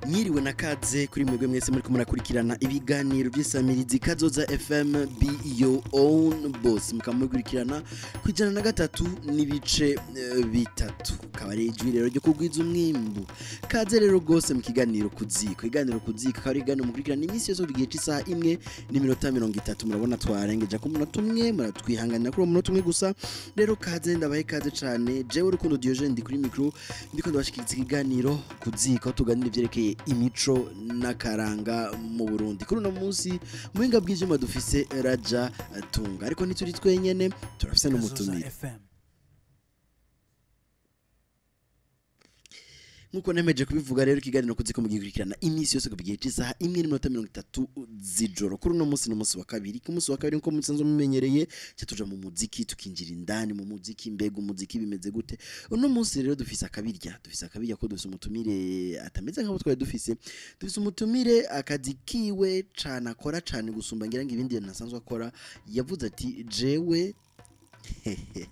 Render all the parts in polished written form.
Mwiriwe na kaze kuri mwebwe mwese muri kumurakurikirana ibiganiro by'isamirizi Kazoza FM be your own boss mukamukurikirana kwijana na gatatu n'ibice bitatu kabare ijwi rero ryo kugwiza umwimbu kaze rero gose mu kiganiro KU.ZÍKO iganiro KU.ZÍKO kari gano mukurikirana iminsi yose bigiye cy'isaha 1:30 murabona twarengeje ku munota umwe muratwihanganira kuri umunota umwe gusa rero kaze ndabaye kaze cyane jewe urukundo Josan ndi kuri micro ndiko ndabashikiriza ikiganiro KU.ZÍKO tuganira ivyerekeye imico nakaranga mu Burundi kuri no munsi muhinga bw'ijuma dufise Raja Tunga ariko nituri twenyene turafise n'umutumire Nkuko nemeje kubivuga rero kiganiro KU.ZÍKO mugikurikirana imisi yose kubigiye cy'isaha 1:30 z'ijoro kuri no munsi wa kabiri ku munsi wa kabiri nko mutsanzo mumenyereye cyatuja mu muziki tukinjira indani mu muziki mbega umuziki bimeze gute uno munsi rero dufise akabirya ko dufise umutumire atameze nk'abo twari dufise umutumire akazi kiwe cana akora cane gusumba ngira ngo ibindi nasanzwe akora yavuze ati jewe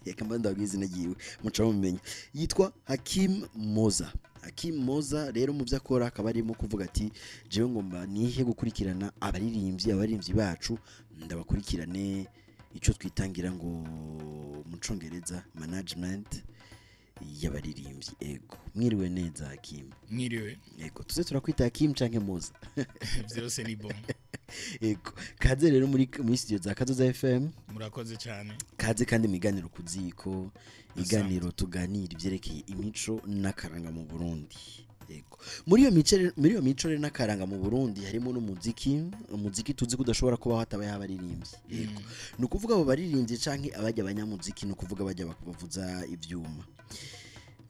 yakambanda bagizina giwe muca mumenya yitwa Hakeem Moza rero mu byakora akaba arimo kuvuga ati jewe ngomba nihe gukurikirana abaririmbyi bacu ndabakurikirane ico twitangira ngo mu Congereza management y'abaririmbyi ego mwiriwe neza Hakeem mwiriwe ego tuze turakwita Hakeem canke Moza byose ni bon ego kaze rero muri studio za Kazoza FM murakoze cyane kaze kandi miganiro KU.ZÍKO iganiro tuganira ivyerekeye imico nakaranga mu Burundi ego muri iyo mico nakaranga mu Burundi harimo umuziki tuzi kudashobora kuba hatabaye abaririmbyi ego nukuvuga abo baririmbyi canke abajya abanyamuziki nukuvuga bajya bavuza ivyuma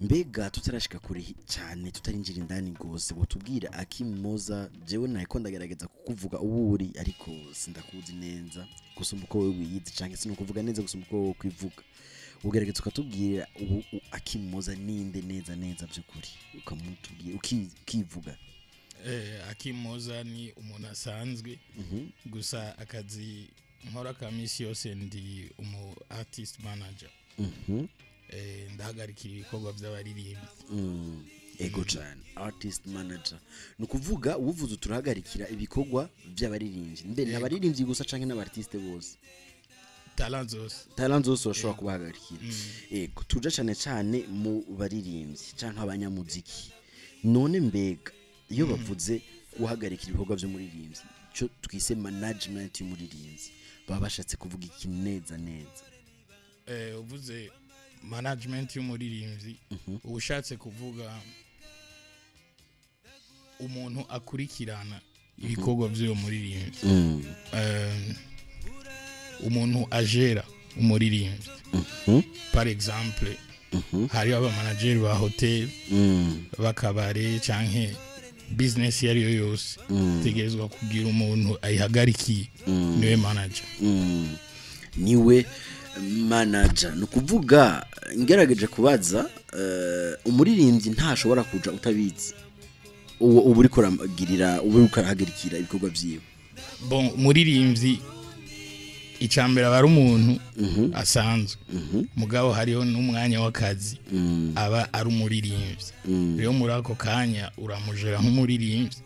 mbega tutarashika kure cyane tutarinjira indani gose botubwira Hakeem Moza jewe nayiko ndagerageza kukuvuga uburi ariko sindakuzi neza gusumba uko wewe wiyizi canke sinukuvuga neza gusumba uko kwivuga ugerageza ukatubwira Hakeem Moza ninde neza byukuri ukamutubwira ukivuga Hakeem Moza ni umuntu asanzwe gusa akazi nkora kamisi yose ndi umu artist manager ndahagarikira ibikorwa by'abaririmbyi ego cyane artist manager nukuvuga uvuze uturahagarikira ibikorwa by'abaririmbyi mbe n'abaririmbyi gusa canke n'abartiste bose talent zose bashobora kubahagarikira ego tuja cyane mu baririmbyi canke abanyamuziki none mbega iyo bavuze guhagarikira ibikorwa by'umuririmbyi cyo twise management y'umuririmbyi baba bashatse kuvuga iki neza uvuze management y'umuririmbyi ubushatse kuvuga umuntu akurikirana ibikorwa by'uwo muririmbyi umuntu ajera umuririmbyi par exemple hari aba manager ba hotel bakabare canke business yariyo yose tegezwa kugira umuntu ayihagarikiye niwe manager nukuvuga ngerageje kubaza umuririmbyi ntashobora kuja utabizi ubu uri kuragirira ubu uri kurahagirikira ibikorwa byiwe bon umuririmbyi icambera bari umuntu asanzwe mugabo hariho n'umwanya w'akazi aba ari umuririmbyi rero muri ako kanya uramujera nk'umuririmbyi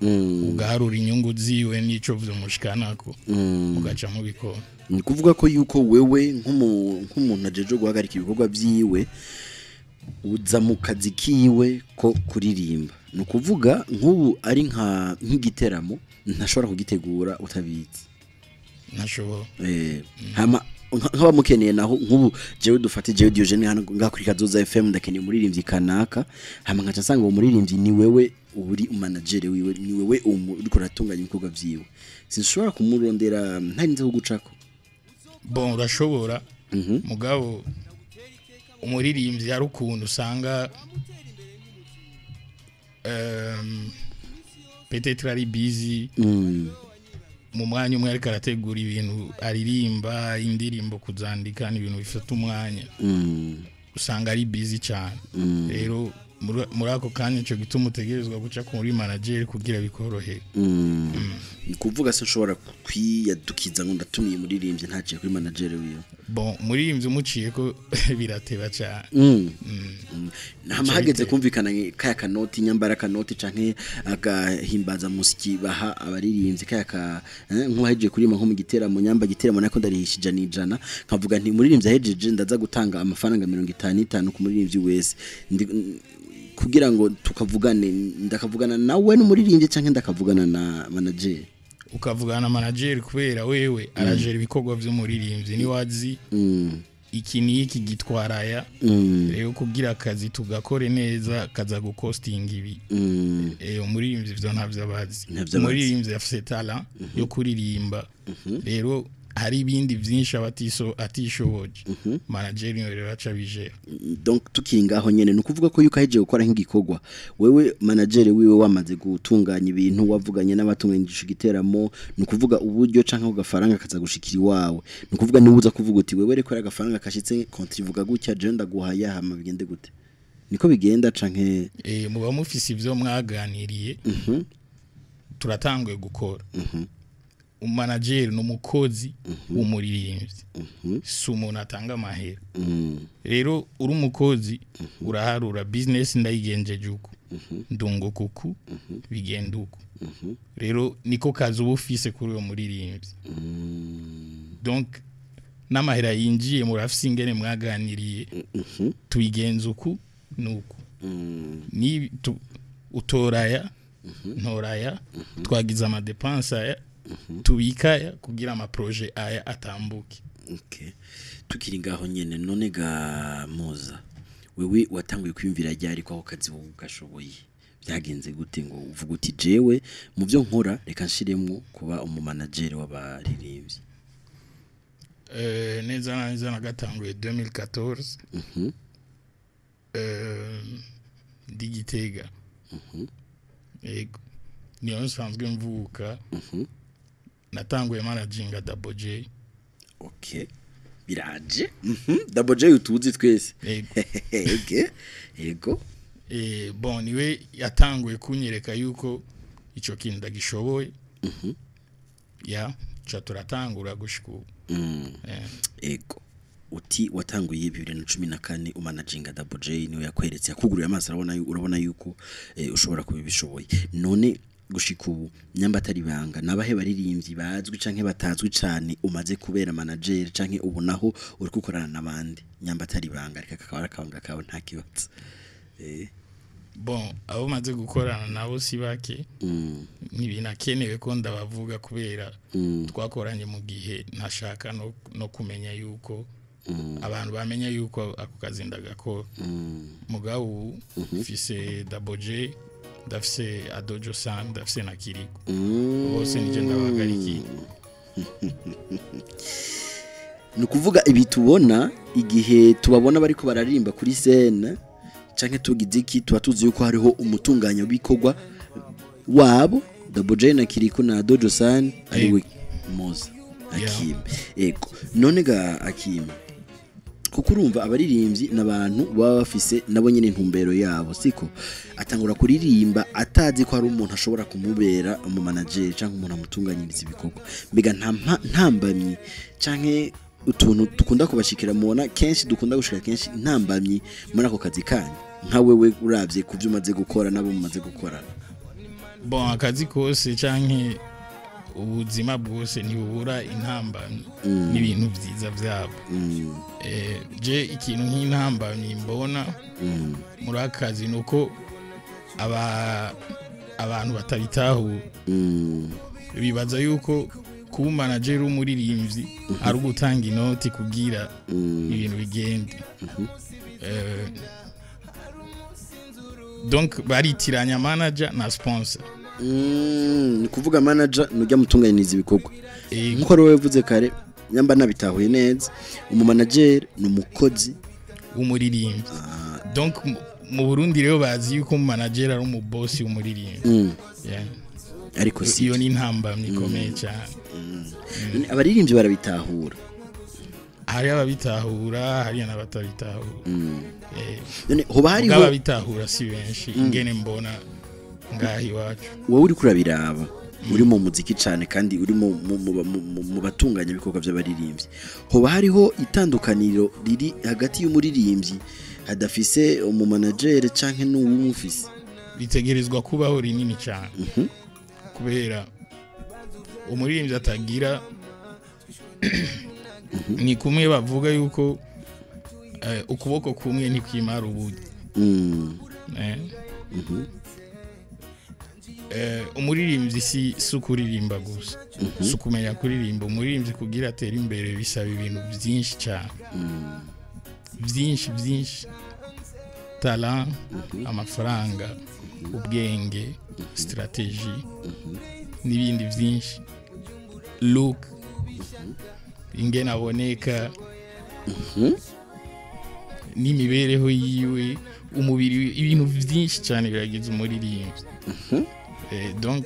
ugaharura inyungu ziwe n'ico vy'umushikanako ugaca mu bikora ni kuvuga ko yuko wewe nk'umuntu ajeje guhagarika ibikorwa byiwe uza mu kazi kiwe ko kuririmba ni kuvuga nk'ubu ari nk'igiteramo ntashobora kugitegura utabizi nashobora nk'abamukeneye naho nk'ubu jewe dufate jewe Diogene hano ngakuri Kazoza FM ndakeneye umuririmbyi kanaka hama nkaca nsanga uwo muririmbyi ni wewe uri manager wiwe ni wewe uri kuratunganya ibikorwa byiwe sinshobora kumurondera ntarinze kugucako bon urashobora mugabo umuririmbyi ari ukuntu usanga peut-être ari busy mu mwanya umwe ariko arategura ibintu aririmba indirimbo kuzandika n'ibintu bifata umwanya usanga ari busy cyane rero muri ako kanya cyo gituma utegerezwa guca kuri manager kugira bikorohe kuvuga se nshobora kwiyadukiza ngo ndatumiye umuririmbyi ntaciye kuri manager wiwe bon umuririmbyi umuciye ko birateba cyane hageze kumvikana kaya kanoti nyambara kanoti canke agahimbaza musiki baha abaririmbyi kaya nk'uwahejeje kurima nko mu giteramo nyamba giteramo nako ndarihishije n'ijana nkavuga nti muririmbyi ahejeje ndaza gutanga amafaranga 55 ku muririmbyi wese kugira ngo tukavugane ndakavugana nawe n'umuririmbyi canke ndakavugana na manager ukavugana na manager kubera wewe arajera ibikorwa by'umuririmbyi ni wazi iki ni iki gitwaraya rero kugira akazi tugakore neza kaza gukostinga ibi umuririmbyi byo ntavyo abazi umuririmbyi afite talent yo kuririmba rero hari ibindi byinshi atishoboje manager rero acabije donc tukingaho nyene nukuvuga ko yuko aheje gukora nk'igikorwa wewe manager wiwe wamaze gutunganya ibintu wavuganye n'abatunganyije igiteramo nukuvuga uburyo canke ugafaranga kaza gushikira iwawe nukuvuga nibuza kuvuga uti wewe reko agafaranga kashitse kontrivuga gutya je ndaguhaye hama bigende gute niko bigenda canke muba mufisi ivyo mwaganiriye turatanguye gukora umanager n'umukozi w'umuririmbyi sumuntu atanga amahera rero uri umukozi uraharura business ndayigenjeje uko ndunguka uku bigenda uko rero niko kazi ubufise kuri uwo muririmbyi donc n'amahera yinjiye murafise ingene mwaganiriye tubigenza uku nuko ni utoraya ntoraya twagize amadepense aya tubikaya kugira ama projet aya atambuke okay tukiri ngaho nyene none ga Moza wewe watanguye kwimvira ryari ko akazi ugashoboye byagenze gute ngo uvuga uti jewe mu byo nkora reka nshiremwo kuba umumanager w'abaririmbyi neza nagatanguye 2014 digitega ego niyo nsanzwe mvuka natanguye managinga Double J okay biraje Double J utuzi twese ego bon niwe yatanguye kunyereka yuko ico kintu ndagishoboye ya cha turatangura gushiku ego uti watanguye 2014 umanaginga Double J niwe yakweretse yakuguruye amaso urabona yuko ushobora kubibishoboye none gushika ubu nyamba atari banga nabahe baririmbyi bazwi canke batazwi cyane umaze kubera manager canke ubu naho uri gukorana nabandi nyamba atari banga reka kakaba akanga kawe nta kibatse bon abo maze gukorana nabo si bake nibinakenewe ko ndabavuga kubera twakoranye mu gihe ntashaka no kumenya yuko abantu bamenya yuko ako kazi ndagakora mugabo ufise Double J ndafise Josan ndafise na Kirikou bose nije ndabagariki nukuvuga ibi tubona igihe tubabona bariko bararimba kuri scene canke tugiziki tuba tuzi yuko hariho umutunganya w'ibikorwa wabo Double J na Kirikou na Josan ariwe Moza Hakeem ego none ga Hakeem kuko urumva abaririmbyi nabantu baba bafise nabo nyene intumbero yabo siko atangura kuririmba atazi ko hari umuntu ashobora kumubera mu manager canke umuntu amutunganyiriza ibikorwa mbega ntambamye canke utuntu dukunda kubashikira mubona kenshi dukunda gushika kenshi ntambamye muri ako kazi kanyu nka wewe uravye kuvyo umaze gukora nabo mumaze gukora bon akazi kose canke ubuzima bwose ntibubura intambamyi n'ibintu byiza byabo je ikintu nk'intambamyi mbona muri akazi nuko abantu batabitaho bibaza yuko kuba manager w'umuririmbyi ari ugutanga inoti kugira ibintu bigende donc baritiranya manager na sponsor ni kuvuga manager nujya mutunganyiriza ibikorwa nkuko rero yavuze kare nyamba nabitahuye neza umumanager n'umukozi w'umuririmbyi donc mu Burundi rero bazi yuko manager ari umubosi w'umuririmbyi ariko si iyo ni intambamye ikomeye cyane abaririmbyi barabitahura hari ababitahura hari n'abatabitahura none hoba hari ababitahura si benshi ingene mbona ngahi wacu wowe uri kurabiraba uri mu muziki cyane kandi uri mu batunganya ibikorwa by'abaririmbyi hoba hariho itandukaniro riri hagati y'umuririmbyi hadafise umumanager canke n'uwumufise bitegerezwa kubaho rinini cyane kubera umuririmbyi atagira ni kumwe bavuga yuko ukuboko kumwe ntikwimara ubundi umuririmbyi si ukuririmba gusa si ukumenya kuririmba umuririmbyi kugira atere imbere bisaba ibintu byinshi cyane byinshi talent amafaranga ubwenge strategy n'ibindi byinshi look ingena aboneka n'imibereho yiwe umubiri ibintu byinshi cyane biragize umuririmbyi donc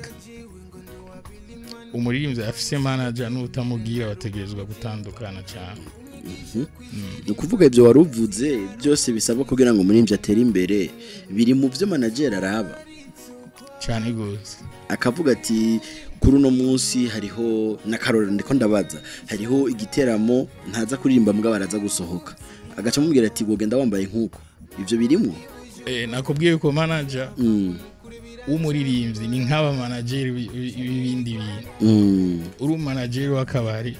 umuririmbyi afise manager n'utamugira bategerezwa gutandukana cyane no kuvuga ibyo waruvuze byose bisaba kugira ngo umuririmbyi atere imbere biri mu byo manager araba cyane gose akavuga ati kuri uno munsi hariho na Karoli ndiko ndabaza hariho igiteramo ntaza kuririmba mbwa baraza gusohoka agaca mubwira ati gogenda wambaye nkuko ivyo birimo nakubwiye ko manager umuririmbyi ni nk'aba manager ibindi bintu uri manager w'akabari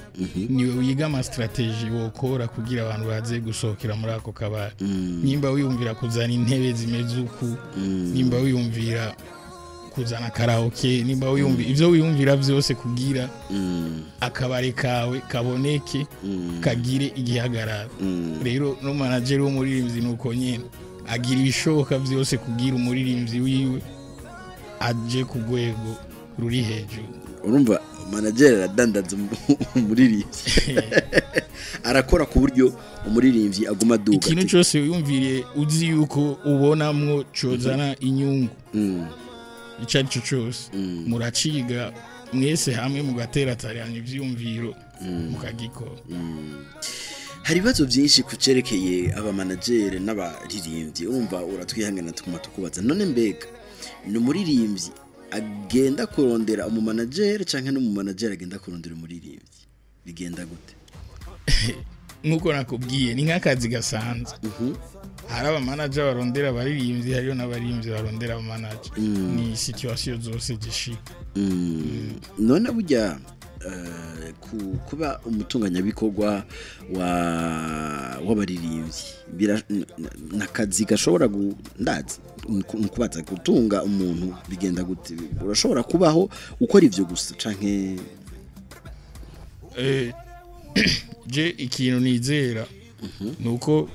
niwe wiga ama strategy wokora kugira abantu baze gusohokera muri ako kabari nimba wiyumvira kuzana intebe zimeze uku nimba wiyumvira kuzana karaoke nimba wiyumvira ivyo wiyumvira byose kugira akabari kawe kaboneke kagire igihagarara rero no manager w'umuririmbyi nuko nyene agira ibishoboka byose kugira umuririmbyi wiwe aje ku rwego ruri hejuru urumva manager aradandaza umuririmbyi arakora ku buryo umuririmbyi aguma duka ikintu cyose wiyumviriye uzi yuko ubonamwo cozana inyungu icyo cyose muraciga mwese hamwe mugaterataranya ibyumviro mukagikora hari ibibazo byinshi kucerekeye aba manager n'abaririmbyi urumva uratwihangana tukuma tukubaza none mbega ni umuririmbyi agenda kurondera umumanager canke n'umumanager agenda kurondera umuririmbyi bigenda gute nkuko nakubwiye ni nk'akazi gasanzwe hari aba manager barondera abaririmbyi hariyo n'abaririmbyi barondera aba manager ni situation zose gishika none burya kuba umutunganya bikorwa w'abaririmbyi nakazi gashobora ndazi kubaza gutunga umuntu bigenda gute urashobora kubaho ukora ivyo gusa canke je ikintu nizera nuko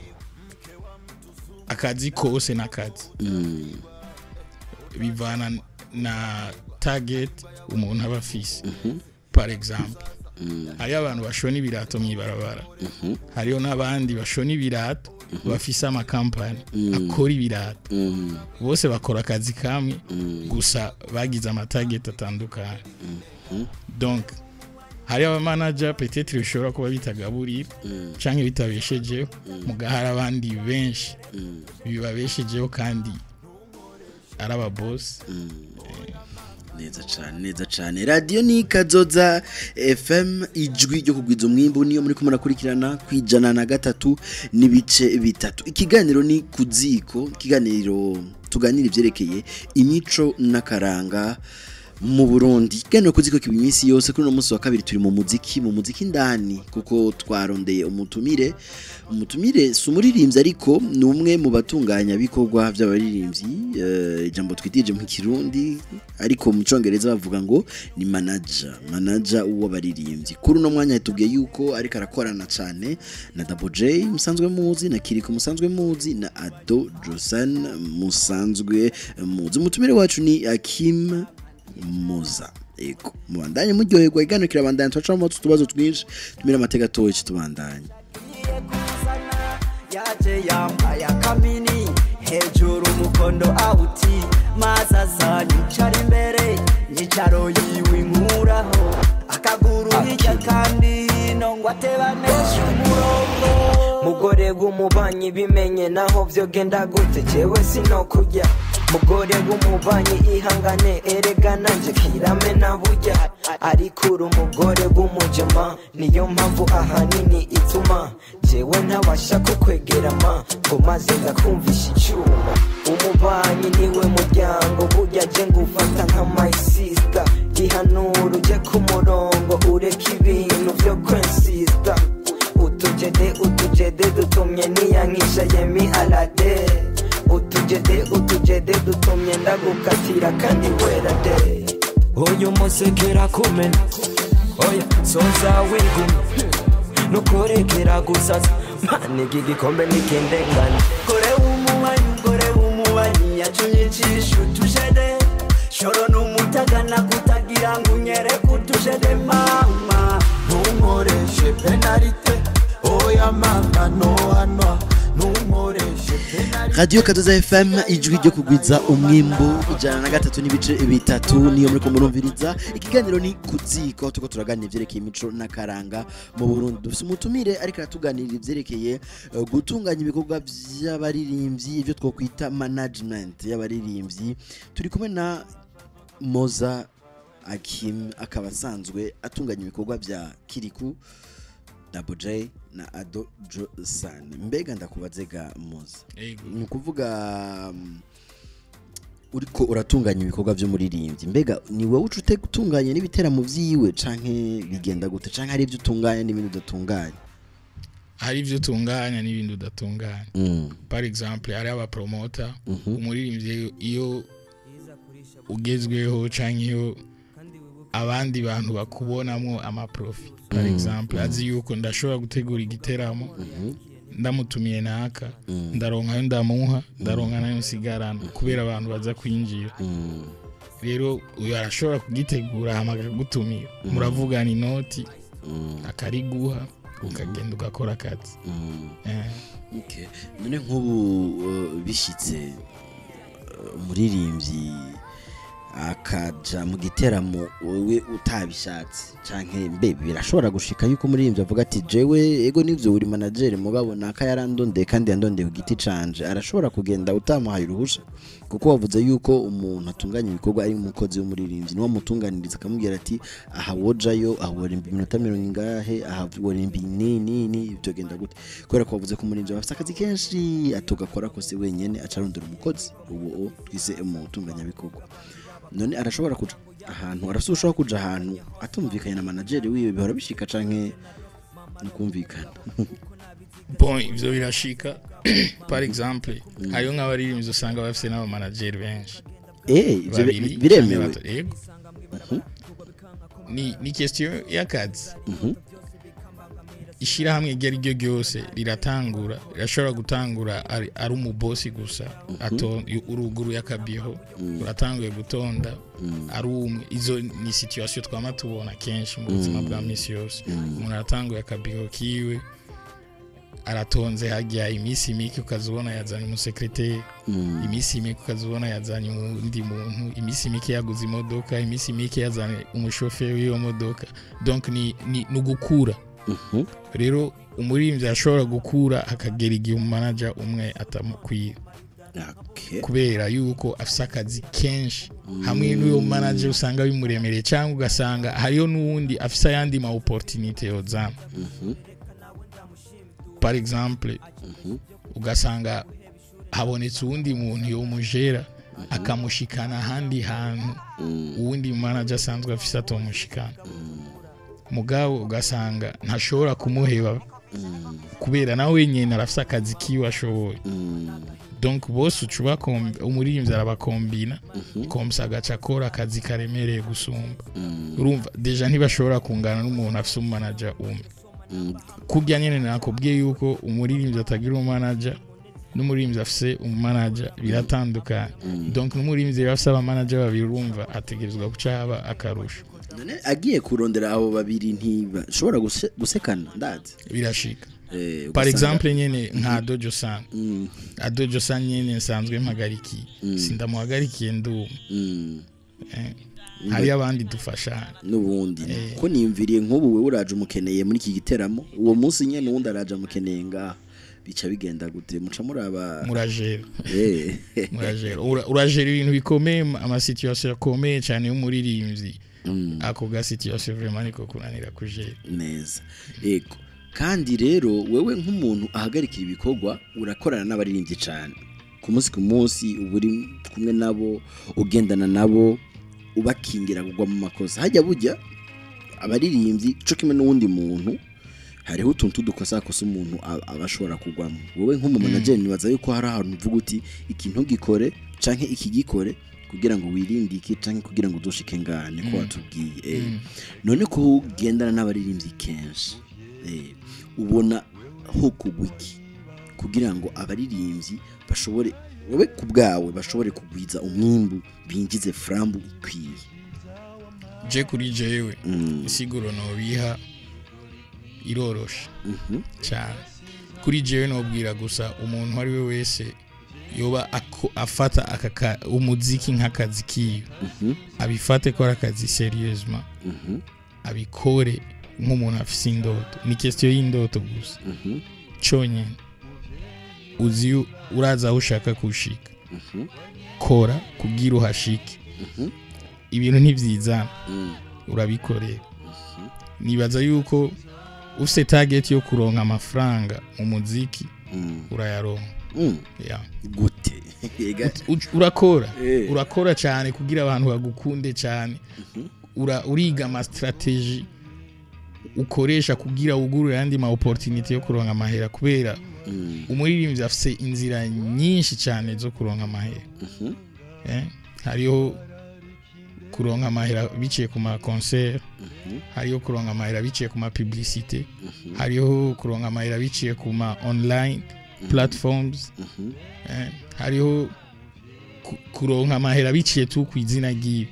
akazi kose nakazi bivana na target umuntu aba afise par exemple hari abantu bashona ibirato mwibarabara hariyo n'abandi bashona ibirato bafise ama company akora ibirato bose bakora akazi kamwe gusa bagize ama target atandukanye donc hari aba manager peut-être bishobora kuba bitagaburira canke bitabeshejeho mugahara abandi benshi bibabeshejeho kandi araba boss neza cyane radio ni Kazoza FM ijwi ryo kugwiza umwimbu niyo muri kumurakurikirana kwijana na gatatu nibice bitatu ikiganiro ni KU.ZÍKO ikiganiro tuganira ivyerekeye imico n'akaranga mu Burundi gano KU.ZÍKO kibiminsi yose kuri no munsi wa kabiri turi mu muziki ndani kuko twarondeye umutumire sumuririmbyi ariko numwe mu batunganya bikorwa by'abaririmbyi ijambo twitije mu Kirundi ariko mu Congereza bavuga ngo ni manager w'abaririmbyi kuri no mwanya yatubwiye yuko ariko arakorana cyane na Double J musanzwe muzi na Kirikou musanzwe muzi na Ado Josan musanzwe muzi umutumire wacu ni Hakeem Moza eko mubandanye muryoherwa igano kirabandanye twacamo tubazo twinshi tumira amateka toye tubandanye yaje yambaye akamini hejuru umukondo awuti mazaza nicara imbere nyicaro yiwe nkuraho akaguru hirya kandi hino ngo atebaneshe umurongo mugore w'umubanyi bimenye naho vyo genda gute cewe sino kujya mugore w'umubanyi ihangane erega nanje kiramena burya ariko uri umugore w'umujama niyo mpamvu ahanini ituma jewe ntabasha kukwegerama ngo maze ngakumvisha icyuma umubanyi niwe muryango burya je ngufata nka my sister gihanura uje ku murongo ureka ibintu byo kwensista utujede dutumye niyankisha yemi alade utujede dutumye ndagukatira kandi wera de oyo musekera kumena oya soza wiguma nukorekera gusaza mani gigikombe nikendengana gore w'umubanyi yacunyichisha utujede shoro n'umutagana kutagira ngo unyere kutujede mama ntunkoreshe penalite oya mama no hano ntunkoreshe penalite Radio Kadoza FM ijwi ryo kugwiza umwimbo 103 n'ibice bitatu niyo muri ko murumviriza ikiganiro ni KU.ZÍKO tuko turaganira ivyerekeye imico nakaranga mu Burundi dufite umutumire ariko aratuganirira ivyerekeye gutunganya ibikorwa by'abaririmbyi ivyo twokwita management y'abaririmbyi turi kumwe na Moza Hakeem akaba asanzwe atunganya ibikorwa bya Kirikou Double J na Ado Josan mbega ndakubazega Moza ni kuvuga uriko uratunganya ibikorwa byo muririmbyi mbega ni wowe ucute gutunganya n'ibiteramo vyiwe canke bigenda gute canke hari ivyo utunganya n'ibindi udatunganya hari ivyo utunganya n'ibindi udatunganya par exemple hari aba promoter umuririmbyi iyo ugezweho canke iyo abandi bantu bakubonamo amaprofi par exemple azi yuko ndashobora gutegura igiteramo ndamutumiye naka ndaronka yo ndamuha ndaronka nayo sigarana kubera abantu baza kwinjira rero uyu arashobora kugitegura hamaga gutumira muravugana inoti akariguha ukagenda ugakora akazi okay none nk'ubu bishitse umuririmbyi akaja mu giteramo wewe utabishatse canke mbe birashobora gushika yuko muririmbyi avuga ati jewe ego nivyo uri manager mugabo naka yarandonde kandi yandonde ku giti canje arashobora kugenda utamuhaye uruhusha kuko wavuze yuko umuntu atunganya ibikorwa ari umukozi w'umuririmbyi niwo mutunganiriza akamubwira ati aha wojayo ahora iminota 40 aha worimbi nini ibyo genda gute kubera ko wavuze ko umuririmbyi afite akazi kenshi atugakora kose wenyene acarondera umukozi uwo twise umutunganya bikorwa none arashobora kuja ahantu arashobora kuja ahantu atumvikanye na manager wiwe bihora bishika canke nukumvikana bon ivyo birashika par exemple ayo nk'abaririmbyi usanga bafite n'aba manager benshi ivyo biremewe yego ni question y'akazi ishira hamwe igeri ryo ryose rirashobora gutangura ari umubosi gusa uruguru yakabiho uratanguye gutonda ari umwe izo ni situation twama tubona kenshi mu buzima bwa misi yose umuntu aratanguye akabiho kiwe aratonze hajya imisi miki ukazubona yazanye umusekreteri imisi miki ukazubona yazanye undi muntu imisi miki yaguze imodoka imisi miki yazanye umushoferi w'iyo modoka donc ni gukura rero umuririmbyi ashobora gukura akagera igihe umanager umwe atamukwiye kubera yuko afise akazi kenshi hamwe n'uyo manager usanga bimuremereye cyangwa ugasanga hariyo n'uwundi afise ayandi ma opportunité yozama par exemple ugasanga habonetse uwundi muntu yo mujera akamushikana ahandi hantu uwundi manager asanzwe afise atomushikana mugabo ugasanga ntashobora kumuheba kubera nawe nyene arafise akazi kiwe ashoboye donc bose ucuba umuririmbyi arabakombina komsa agaca akora akazi karemereye gusumba urumva deja ntibashobora kungana n'umuntu afise umanager umwe kurya nyene nakubwiye yuko umuririmbyi atagira umanager n'umuririmbyi afise umanager biratandukanye donc n'umuririmbyi afise abamanager babiri urumva ategerezwa gucaba akarusha none agiye kurondera abo babiri ntibashobora gusekana ndazi birashika par exemple nyene nka Ado Josan Ado Josan nyene nsanzwe mpagariki sindamuhagarikiye nduma hari abandi dufasha n'ubundi ko niyumviriye nk'ubu we uraje umukeneye muri iki giteramo uwo munsi nyene uwundi araje umukeneye ngaha bica bigenda gute muca muraba murajera murajera urajera ibintu bikomeye ama situation akomeye cyane y'umuririmvyi ako ga situation vraiment niko kunanira kujera neza yego kandi rero wewe nk'umuntu ahagarikira ibikorwa urakorana n'abaririmbyi cyane ku munsi uburi kumwe nabo ugendana nabo ubakingira kugwa mu makosa hajya bujya abaririmbyi cyo kimwe n'uwundi muntu hariho utuntu dukosa umuntu abashobora kugwamo wowe nk'umumanager nibaza yuko hari ahantu uvuga uti ikintu gikore canke iki gikore kugira ngo wirinde iki canke kugira ngo uzoshike ngane ko watubwiye none ko ugendana n'abaririmbyi kenshi ubona hukugwiki kugira ngo abaririmbyi bashobore wowe kubgawe bashobore kugwiza umwimbu binjize frambu ikwiye je kuri jewe isiguro no biha irorosha cyane kuri jewe no bwira gusa umuntu ari we wese yoba afata umuziki nk'akazi kiyo abifate ko akazi seriousement abikore nk'umuntu afise indoto ni question y'indoto gusa cyonyine uzi uraza aho ushaka kushika kora kugira uhashike ibintu ntivyizana urabikorera nibaza yuko ufite target yo kuronka amafaranga mu muziki urayaronka gute urakora cyane kugira abantu bagukunde cyane uriga ama strategy ukoresha kugira ugurure yandi ma opportunity yo kuronka amahera kubera umuririmbyi afise inzira nyinshi cyane zo kuronka amahera hariho kuronka amahera biciye ku ma concert hariho kuronka amahera biciye ku ma publicité hariho kuronka amahera biciye ku ma online platforms hariho kuronka amahera biciye tu kwizina gihe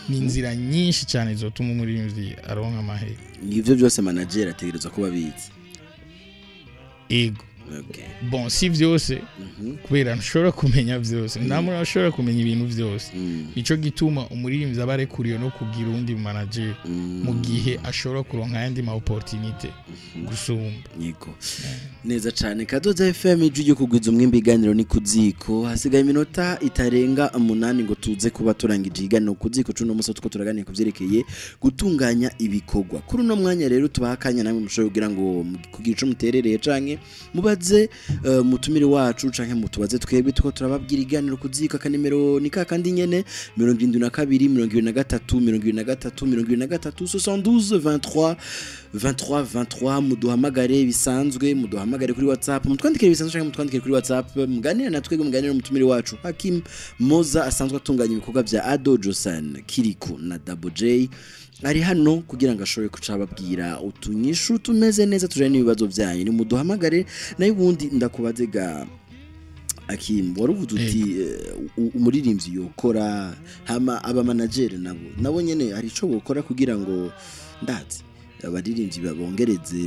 ni inzira nyinshi cyane zotuma umuririmbyi aronka amahera nivyo byose manager ategerezwa kuba bizi ego bon si vyose kubera nshobora kumenya vyose ndamura nshobora kumenya ibintu vyose nico gituma umuririmbyi abarekuriye no kugira undi manager mu gihe ashobora kuronka yandi ma opportunity gusumba niko neza cyane Kadoza FM ijye kugwiza umwimbi iganiro ni KU.ZÍKO hasigaye iminota itarenga 8 ngo tuze kuba turangije iganiro KU.ZÍKO cuno muso tuko turaganiye kuvyerekeye gutunganya ibikorwa kuri no mwanya rero tubahakanya namwe mushobora kugira ngo kugira ico muterereye canke mubaze mutumire wacu canke mutubaze twebwe tuko turababwira iganiro KU.ZÍKO akanimero ni kakandi nyene 72 23 72 23 muduhamagare bisanzwe muduhamagare kuri WhatsApp mutwandikire bisanzwe canke mutwandikire kuri WhatsApp muganire na twebwe muganire mutumire wacu Hakeem Moza asanzwe atunganya ibikorwa bya Ado Josan Kirikou na Double J ari hano kugira ngo ashobore kucababwira utunyishu tumeze neza tujanye n'ibibazo byanyu ni muduhamagare nayo ubundi ndakubaze ga Hakeem waruvuze uti umuririmbyi yokora hama aba manager nabo nyene hari ico bokora kugira ngo ndazi abaririmbyi babongereze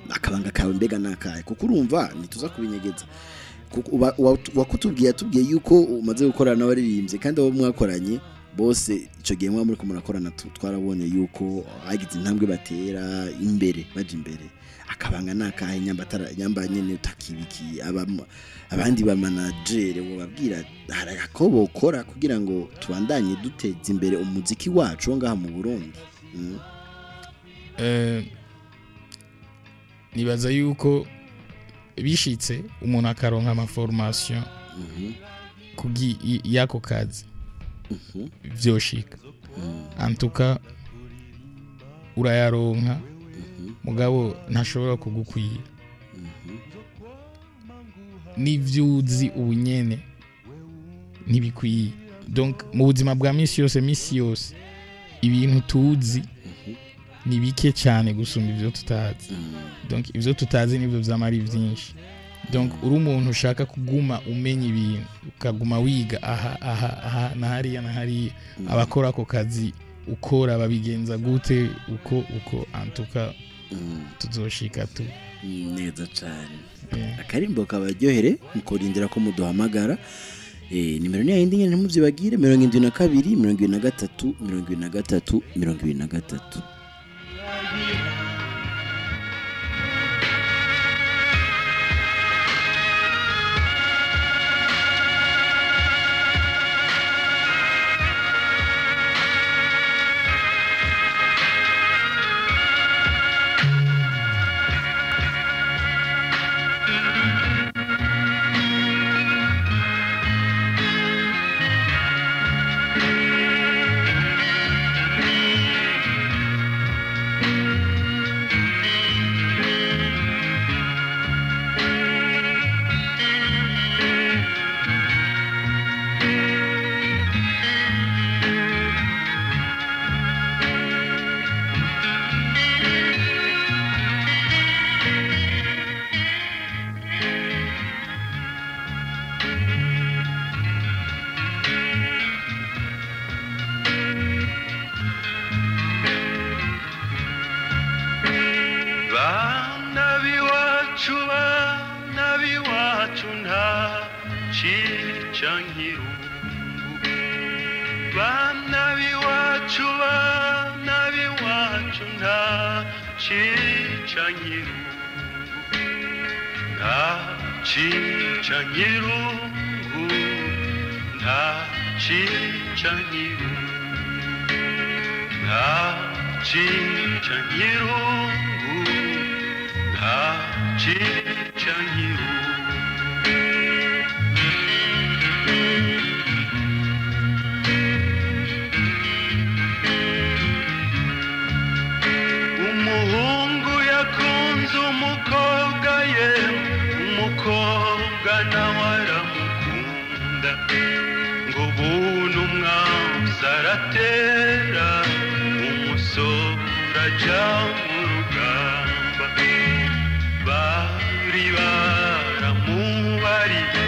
akabanga kawe mbega nakaye kuko urumva nituza kubinyegeza wakutubwiye yuko umaze gukorana n'abaririmbyi kandi abo mwakoranye bose ico gihe muri ko murakorana twarabonye yuko agize intambwe batera imbere baje imbere akabanga nakaye nyamba nyene utakibiki abandi ba manager bo babwira harako bokora kugira ngo tubandanye duteza imbere umuziki wacu ngaha mu Burundi nibaza yuko bishitse umuntu akaronka ama formation kugi yako kazi vyoshika antuka urayaronka mugabo ntashobora kugukwira nivyuzi ubunyene ntibikwiye donc mu buzima bwa misi yose ibintu tuzi ni bike cyane gusumba ivyo tutazi donc ivyo tutazi nivyo vyamari vyinshi donc uri umuntu ushaka kuguma umenya ibintu ukaguma wiga aha na hariya abakora ako kazi ukora babigenza gute uko antuka tuzoshika tu neza cyane akarimbo kabaryohere mukorindira ko muduhamagara nimero ni yindi nyene muvyibagire 72 23 23 iwacu nta cica nkirungu bana b'iwacu nta cica nkirungu nta cica nkirungu nta cica nkirungu nta cica nkirungu nta cica nkirungu umuhungu yakunze umukobwa ye umukobwa nawe aramukunda ngo buntu umwanzi aratera umusore aja mu rugamba bari baramubariye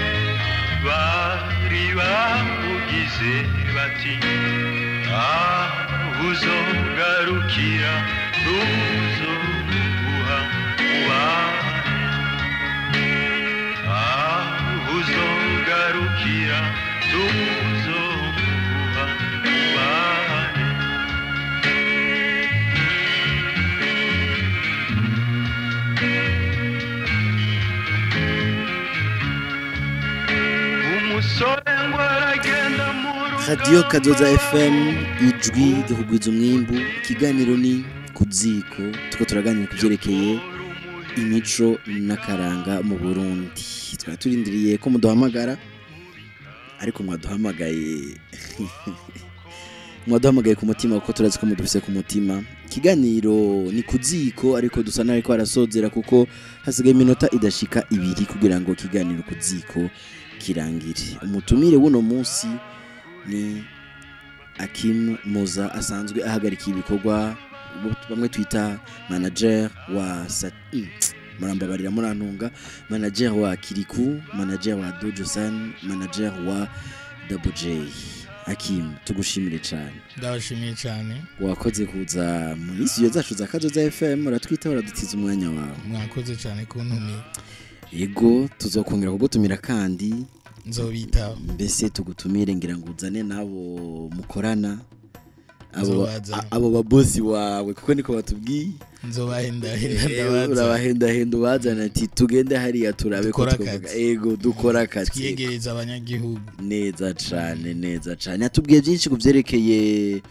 bari bamugize bati uzogarukira tuzoguha ubane uzogarukira tuzoguha ubane umusore ngo aragenda mu Radio Kazoza FM ijwi rihugwiza umwimbu ikiganiro ni kuziko tuko turaganira kuvyerekeye imico n'akaranga mu Burundi twari turindiriye ko muduhamagara ariko mwaduhamagaye ku mutima kuko turazi ko mudufise ku mutima ikiganiro ni kuziko ariko dusa naho ariko arasozera kuko hasigaye iminota idashika 2 kugira ngo ikiganiro kuziko kirangire umutumire wuno munsi ni Hakeem Moza asanzwe ahagarika ibikorwa bamwe twita manager wa murambabarira murantunga manager wa Kirikou manager wa Josan manager wa WJ Hakeem tugushimire cyane ndabashimiye cyane wakoze kuza muri studio zacu za Kazoza FM uratwita uradutiza umwanya wawe mwakoze cyane kuntumira yego tuzokongera kugutumira kandi nzobita mbese tugutumire ngira ngo uzane nabo mukorana abo babosi wawe kuko niko batubwiye nzobahenda bazana ati tugende hariya turabe ko twovuga ego dukora akazi twiyegereza abanyagihugu neza cyane atubwiye byinshi kuvyerekeye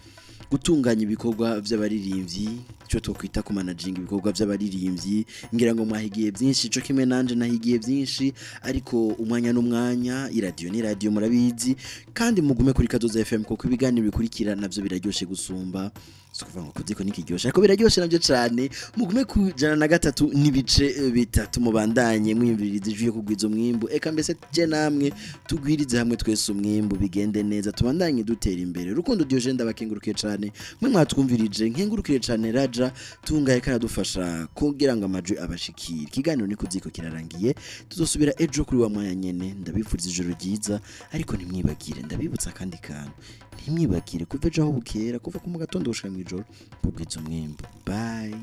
gutunganya ibikorwa by'abaririmbyi cyo twokwita ku managing ibikorwa by'abaririmbyi ngira ngo mwahigiye byinshi cyo kimwe nanje nahigiye byinshi ariko umwanya n'umwanya iradio ni radio murabizi kandi mugume kuri Kazoza FM kuko ibiganiro bikurikira navyo biraryoshe gusumba sukuva ngo kuziko nikiryoshe ariko biraryoshe navyo cyane mugume ku 103 n'ibice bitatu mubandanye mwimviriza ijwi kugwiza umwimbu eka mbese je namwe tugwirize hamwe twese umwimbu bigende neza tubandanye dutera imbere rukundo Diogene ndabakengurukiye cyane mwe mwatwumvirije nkengurukire cyane Raja tungaye karadufasha kugira ngo amajwi abashikire ikiganiro ni kuziko kirarangiye tuzosubira ejo kuri wa mwanya nyene ndabifuriza ijoro ryiza ariko ntimwibagire ndabibutsa kandi kantu ntimwibagire kuva ejo aho bukera kuva ku mu gatondo gushika mu ijoro kugwiza umwimbu bye